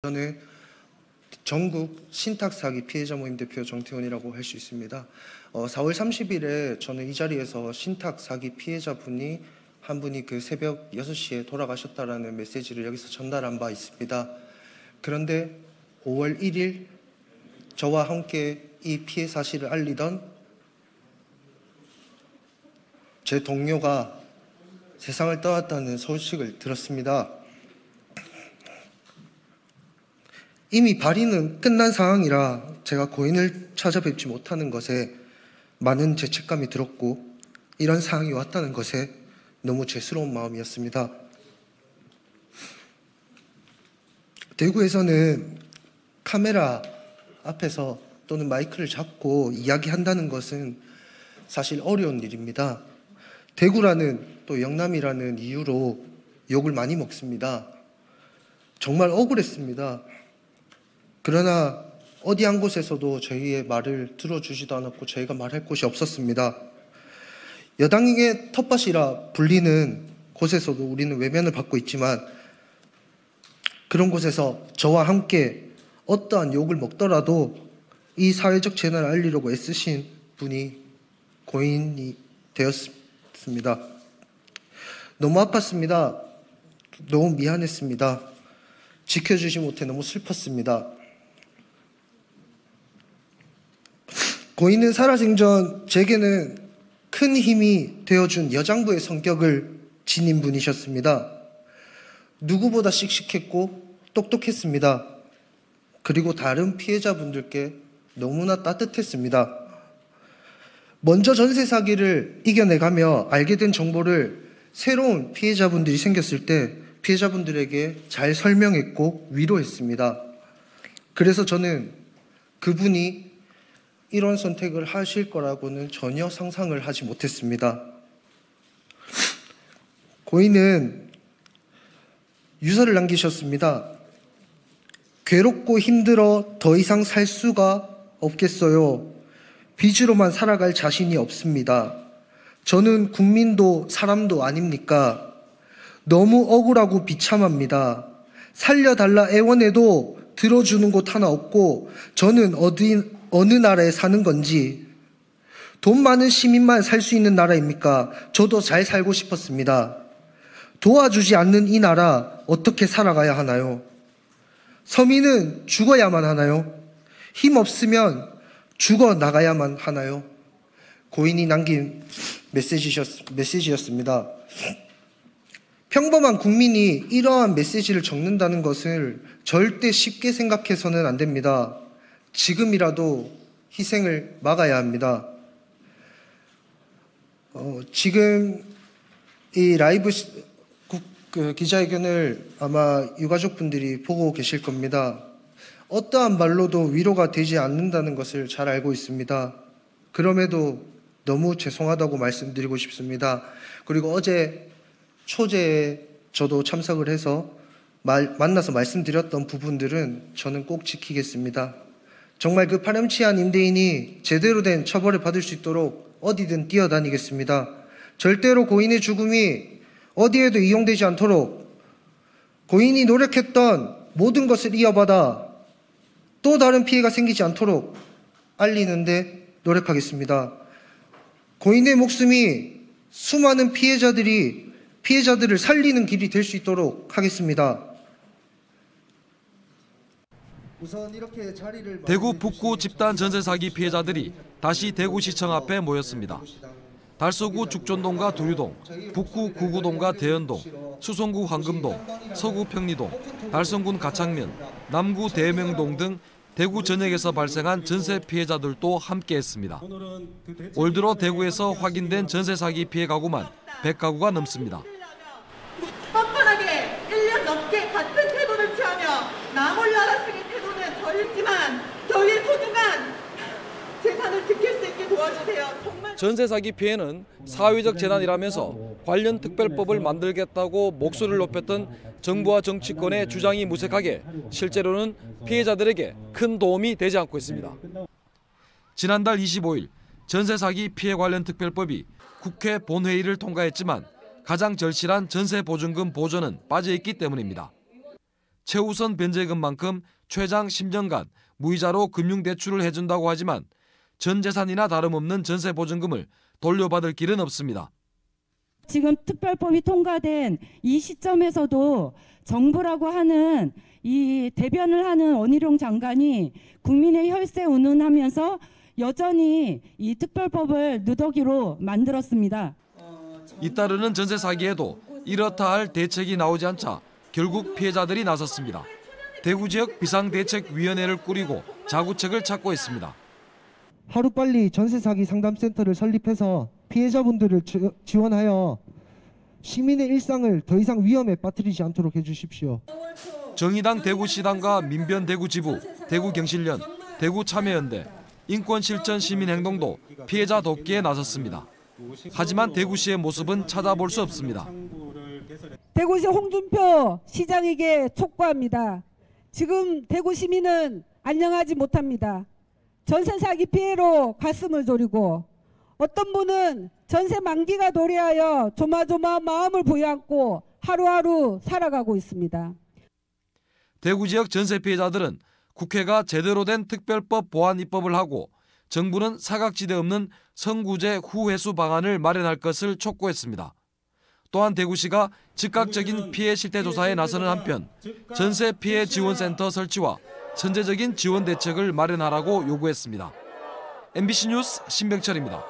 저는 전국 신탁사기 피해자 모임 대표 정태훈이라고 할 수 있습니다. 4월 30일에 저는 이 자리에서 신탁사기 피해자분이 한 분이 그 새벽 6시에 돌아가셨다라는 메시지를 여기서 전달한 바 있습니다. 그런데 5월 1일 저와 함께 이 피해 사실을 알리던 제 동료가 세상을 떠났다는 소식을 들었습니다. 이미 발인은 끝난 상황이라 제가 고인을 찾아뵙지 못하는 것에 많은 죄책감이 들었고 이런 상황이 왔다는 것에 너무 죄스러운 마음이었습니다. 대구에서는 카메라 앞에서 또는 마이크를 잡고 이야기한다는 것은 사실 어려운 일입니다. 대구라는 또 영남이라는 이유로 욕을 많이 먹습니다. 정말 억울했습니다. 그러나 어디 한 곳에서도 저희의 말을 들어주지도 않았고 저희가 말할 곳이 없었습니다. 여당의 텃밭이라 불리는 곳에서도 우리는 외면을 받고 있지만 그런 곳에서 저와 함께 어떠한 욕을 먹더라도 이 사회적 재난을 알리려고 애쓰신 분이 고인이 되었습니다. 너무 아팠습니다. 너무 미안했습니다. 지켜주지 못해 너무 슬펐습니다. 고인은 살아생전 제게는 큰 힘이 되어준 여장부의 성격을 지닌 분이셨습니다. 누구보다 씩씩했고 똑똑했습니다. 그리고 다른 피해자분들께 너무나 따뜻했습니다. 먼저 전세 사기를 이겨내가며 알게 된 정보를 새로운 피해자분들이 생겼을 때 피해자분들에게 잘 설명했고 위로했습니다. 그래서 저는 그분이 이런 선택을 하실 거라고는 전혀 상상을 하지 못했습니다. 고인은 유서를 남기셨습니다. 괴롭고 힘들어 더 이상 살 수가 없겠어요. 빚으로만 살아갈 자신이 없습니다. 저는 국민도 사람도 아닙니까? 너무 억울하고 비참합니다. 살려달라 애원해도 들어주는 곳 하나 없고 저는 어느 나라에 사는 건지 돈 많은 시민만 살 수 있는 나라입니까? 저도 잘 살고 싶었습니다. 도와주지 않는 이 나라 어떻게 살아가야 하나요? 서민은 죽어야만 하나요? 힘 없으면 죽어 나가야만 하나요? 고인이 남긴 메시지였습니다. 평범한 국민이 이러한 메시지를 적는다는 것을 절대 쉽게 생각해서는 안 됩니다. 지금이라도 희생을 막아야 합니다. 지금 이 라이브 기자회견을 아마 유가족분들이 보고 계실 겁니다. 어떠한 말로도 위로가 되지 않는다는 것을 잘 알고 있습니다. 그럼에도 너무 죄송하다고 말씀드리고 싶습니다. 그리고 어제 초제에 저도 참석을 해서 만나서 말씀드렸던 부분들은 저는 꼭 지키겠습니다. 정말 그 파렴치한 임대인이 제대로 된 처벌을 받을 수 있도록 어디든 뛰어다니겠습니다. 절대로 고인의 죽음이 어디에도 이용되지 않도록 고인이 노력했던 모든 것을 이어받아 또 다른 피해가 생기지 않도록 알리는데 노력하겠습니다. 고인의 목숨이 수많은 피해자들을 살리는 길이 될 수 있도록 하겠습니다. 우선 이렇게 자리를 대구 북구 집단 전세 사기 피해자들이 다시 대구시청 앞에 모였습니다. 달서구 죽전동과 두류동, 북구 구구동과 대연동, 수성구 황금동, 서구 평리동, 달성군 가창면, 남구 대명동 등 대구 전역에서 발생한 전세 피해자들도 함께했습니다. 올 들어 대구에서 확인된 전세 사기 피해 가구만 100가구가 넘습니다. 뻔뻔하게 1년 넘게 같은 태도를 취하며 나 몰라 알아쓰기 태도는 저일지만 저희의 소중한 재산을 지킬 수 있게 도와주세요. 정말 전세 사기 피해는 사회적 재난이라면서 관련 특별법을 만들겠다고 목소리를 높였던 정부와 정치권의 주장이 무색하게 실제로는 피해자들에게 큰 도움이 되지 않고 있습니다. 지난달 25일 전세 사기 피해 관련 특별법이 국회 본회의를 통과했지만 가장 절실한 전세 보증금 보전은 빠져 있기 때문입니다. 최우선 변제금만큼 최장 10년간 무이자로 금융대출을 해준다고 하지만 전 재산이나 다름없는 전세보증금을 돌려받을 길은 없습니다. 지금 특별법이 통과된 이 시점에서도 정부라고 하는 이 대변을 하는 원희룡 장관이 국민의 혈세 운운하면서 여전히 이 특별법을 누더기로 만들었습니다. 잇따르는 전세 사기에도 이렇다 할 대책이 나오지 않자 결국 피해자들이 나섰습니다. 대구 지역 비상대책위원회를 꾸리고 자구책을 찾고 있습니다. 하루빨리 전세 사기 상담센터를 설립해서 피해자분들을 지원하여 시민의 일상을 더 이상 위험에 빠뜨리지 않도록 해주십시오. 정의당 대구시당과 민변 대구지부, 대구경실련, 대구참여연대, 인권실천시민행동도 피해자 돕기에 나섰습니다. 하지만 대구시의 모습은 찾아볼 수 없습니다. 대구시 홍준표 시장에게 촉구합니다. 지금 대구 시민은 안녕하지 못합니다. 전세 사기 피해로 가슴을 졸이고 어떤 분은 전세 만기가 도래하여 조마조마 마음을 부여안고 하루하루 살아가고 있습니다. 대구 지역 전세 피해자들은 국회가 제대로 된 특별법 보완 입법을 하고 정부는 사각지대 없는 선구제 후회수 방안을 마련할 것을 촉구했습니다. 또한 대구시가 즉각적인 피해 실태 조사에 나서는 한편 전세 피해 지원센터 설치와 선제적인 지원 대책을 마련하라고 요구했습니다. MBC 뉴스 신병철입니다.